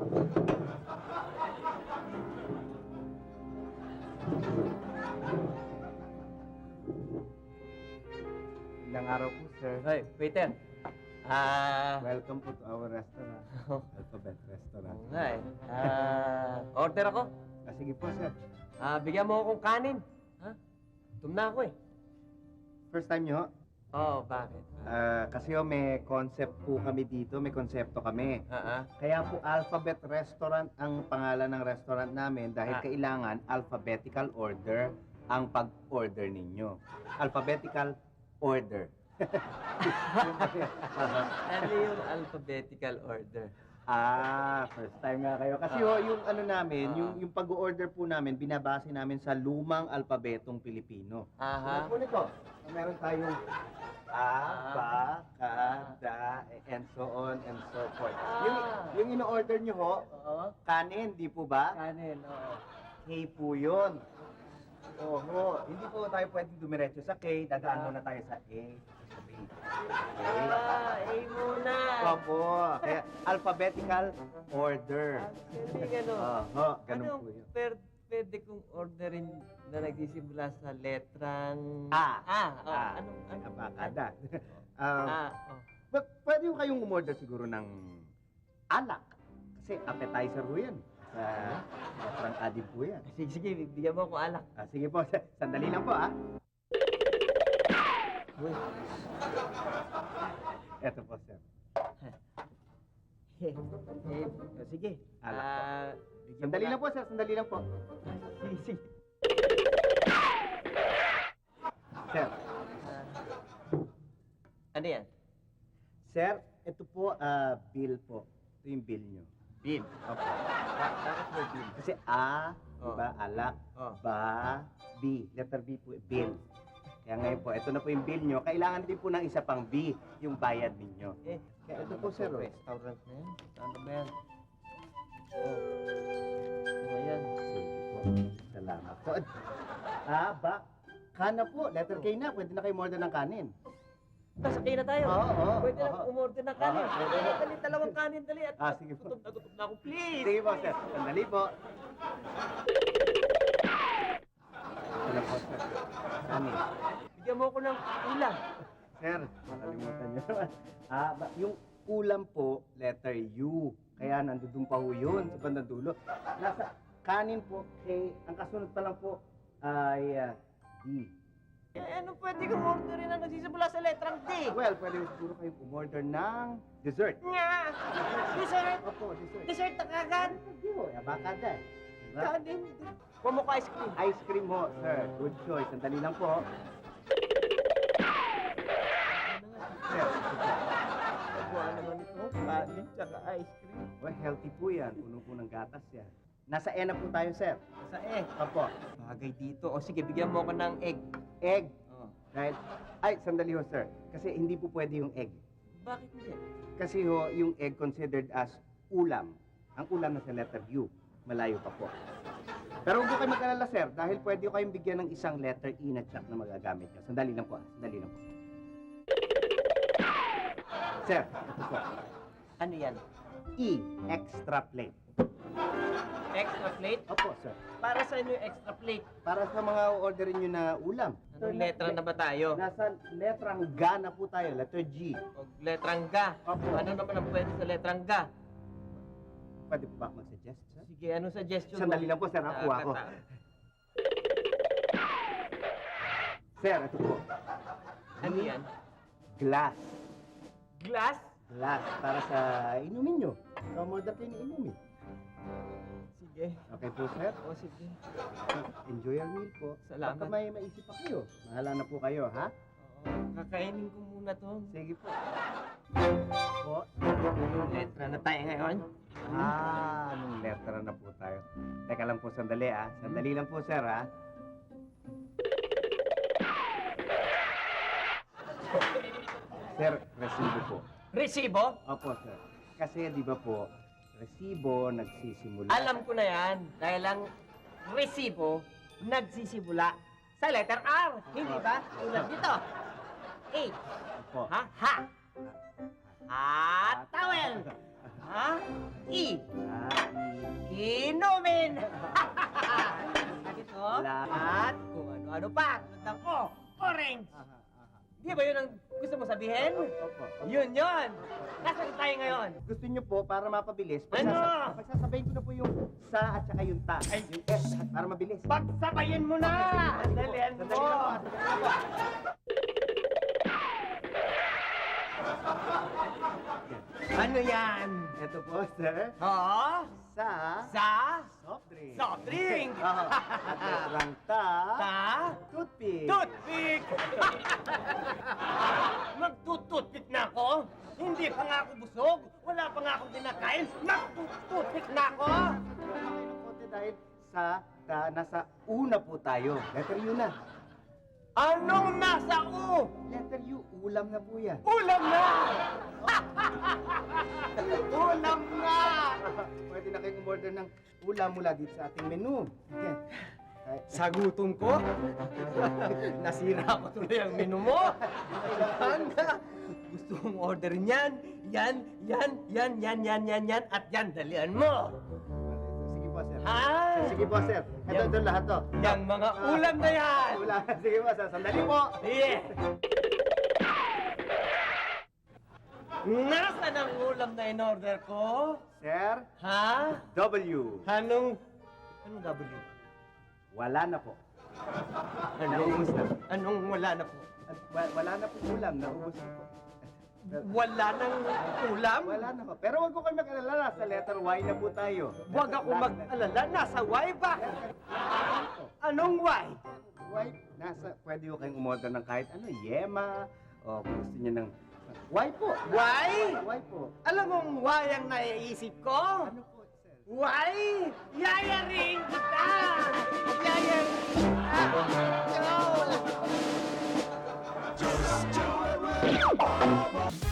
Ilang araw po, sir. Hoy, waiter. Welcome po to our restaurant. Alphabet Restaurant. Oo nga eh. Order ako. Sige po, sir. Bigyan mo akong kanin. Ha? Gutom na ako eh. First time nyo? Oo, bakit? Kasi may concept po kami dito. May konsepto kami. Kaya po Alphabet Restaurant ang pangalan ng restaurant namin dahil kailangan alphabetical order ang pag-order ninyo. Alphabetical order. Ano yung alphabetical order? First time nga kayo. Kasi yung ano namin, yung pag-order po namin, binabase namin sa lumang alpabetong Pilipino. Aha. Ano po nito? Meron tayong A, Ba, Ka, Da, and so on and so forth. Yung ino-order nyo ho, kanin, di po ba? Kanin, oo. K po yun. Oho, hindi po tayo pwedeng dumiretso sa K, dadaan muna tayo sa A. Sa B. A muna. Opo, kaya alphabetical order. Hindi gano'n. Oho, ganun po yun. Pwede kong orderin na nagsisimula sa letrang... A. Anong... Abakada. Oh. Pwede yung kayong umorder siguro ng alak. Kasi appetizer po yan. Sa letrang A din po yan. Sige, bigyan mo ako alak. Sige po, sandali lang po Uy. Eto po, sir. Sige, alak po. Sandali lang po, sir. Sandali lang po. Sige. Sir. Ano yan? Sir, ito po, bill po. Ito yung bill nyo. Bill. Opo. Bakit may bill? Kasi A, diba, alak, Ba, B. Letter B po, bill. Kaya ngayon po, ito na po yung bill nyo. Kailangan din po ng isa pang B, yung bayad ninyo. Kaya ito po, sir. Restaurant na yan? Ano ba yan? Ayan. Sige po. Salamat po. Ba, Ka na po. Letter K na. Pwede na kayo order ng kanin. Pasakay na tayo. Oo. Pwede na umorder ng kanin. Dali, dalawang kanin, dali. At Sige po. gutom na ako, please. Sige po, sir. Sandali po. Ano po, sir? Kanin. Bigyan mo ako ng ulam. Sir, makalimutan nyo naman. Yung ulam po, letter U. Kaya nandun pa ho yun sa bandang dulo. Nasa kanin po, ang kasunod pa lang po ay D. Ano pwede kong orderin na nagsisimula sa letrang D? Well, pwede siguro kayong umorder ng dessert. Nga! Dessert! Opo, dessert. Dessert na kagad! Hindi ho, abakada. Diba? Kanin. Kumo ko ice cream. Ice cream ho, sir. Good choice. Sandali lang po. Sir, Kuha naman ito. Kanin tsaka ice cream. well, healthy po yan. Puno po ng gatas yan. Nasa E na po tayo, sir. Sa E. Opo. Bagay dito. O sige, bigyan mo ako ng egg. Egg. Oh. Dahil, sandali ho, sir. Kasi hindi po pwede yung egg. Bakit hindi? Kasi ho, yung egg considered as ulam. Ang ulam na sa letter U. Malayo pa po. Pero huwag po kayo mag-alala, sir. Dahil pwede ko kayong bigyan ng isang letter E na check na magagamit nyo. Sandali lang po, Sandali lang po. Sir, ito po. Ano yan? E, extra plate. Extra plate? Opo, sir. Para sa inyo yung extra plate. Para sa mga orderin nyo na ulam. Anong letra na ba tayo? Nasa letrang G na po tayo, letter G. O letrang G. Opo. Ano naman ang pwede sa letrang G? Pwede po ba ako mag-suggest, sir? Sige, anong suggestion Sandali mo? lang po, sir. Nakuha ko. Sir, ito po. Ano yan? Glass. Glass? Glass. Para sa inumin nyo. Kamorder kayo ng inumin. Sige. Okay po, sir. O sige. Enjoy your meal po. Salamat. Baka may maisip pa kayo. Mahala na po kayo, ha? Oo, kakainin ko muna to. Sige po. Po. Letra na tayo ngayon. Anong letra na po tayo? Teka lang po, sandali, Sandali lang po, sir, Sir, resibo po. Resibo? Opo, sir. Kasi, di ba po, resibo nagsisimula... Alam ko na yan. Dahil ang resibo nagsisimula sa letter R. Hindi ba? Tulad dito. A. Opo. Ha? Ha. Towel. Ha? E. ano pa? Tulad ko, orange. Aha, aha. Di ba yun ang gusto mo sabihin? Opo. Yun! Nasaan tayo ngayon? Gusto niyo po, para mapabilis, Ano? pagsasabayin ko na po yung sa at saka yung ta. Ay. Yung S, para mabilis. Pagsabayin mo na! Dalihan mo! Sandali lang po. Ano yan? Ito po, sir. Oo? Sa Sa? soft drink. Soft drink! Oo. At letrang ta, Sa? toothpick. Toothpick! Magtututpick na ako? Hindi pa nga ako busog. Wala pa nga akong kinakain. Magtututpick na ako! Sandali lang po, dahil sa ta, nasa una po tayo. Letter U na. Anong nasa U? Letter U, ulam na po yan. Ulam na! Ulam na! Pwede na kayong umorder ng ulam mula dito sa ating menu. Okay. Sa gutom ko? Nasira ko tuloy ang menu mo. Hanga! Gusto kong orderin yan. Yan, at yan. Dalian mo. Sige po, sir. Ha? Sige po, sir. Ito lahat to. Yang mga ulam na yan. Ulam. Sige po, sir. Sandali po. Yeah. Nasaan ang ulam na in-order ko? Sir, Ha? W. Anong W? Wala na po. Anong, anong wala na po? Wala na po ulam. Naubos na po. Wala nang ulam? Wala na po. Pero wag ko kayo mag-alala. Sa letter Y na po tayo. Huwag ako mag-alala. Nasa Y ba? Anong Y? Y, pwede ko kayong umorder ng kahit ano. Yema. O kung gusto niyo ng... Y po. Y? Y po. Alam mong Y ang naiisip ko? Ano po, sir? Y? Yayaring kita! Yayaring kita! Go!